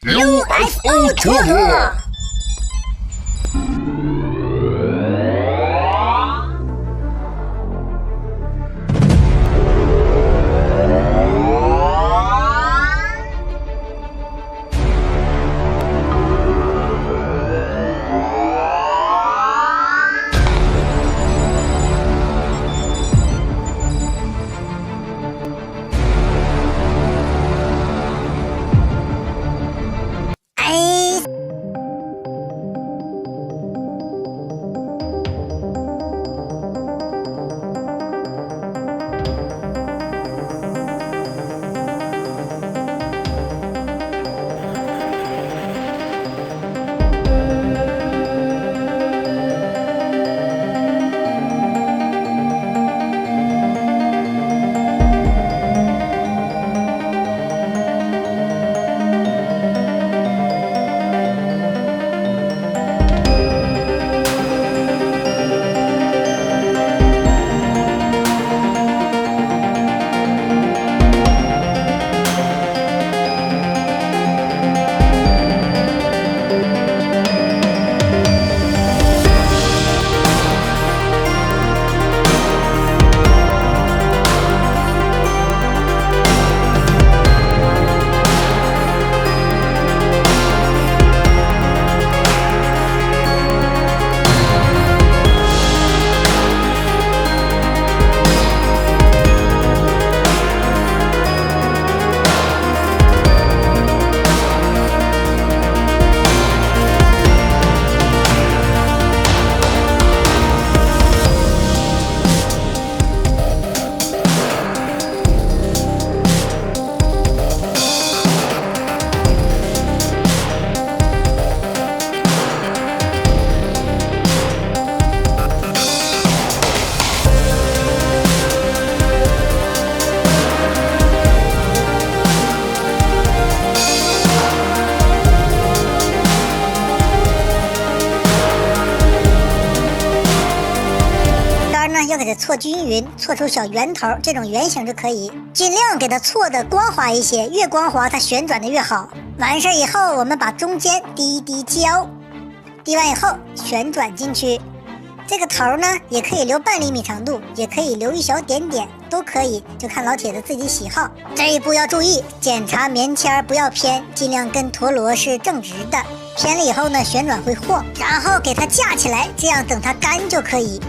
UFO 陀螺。要给它搓均匀，搓出小圆头这种圆形就可以，尽量给它搓的光滑一些，越光滑它旋转的越好。完事以后，我们把中间滴一滴胶，滴完以后旋转进去。这个头呢，也可以留半厘米长度，也可以留一小点点，都可以，就看老铁的自己喜好。这一步要注意，检查棉签不要偏，尽量跟陀螺是正直的。偏了以后呢，旋转会晃，然后给它架起来，这样等它干就可以。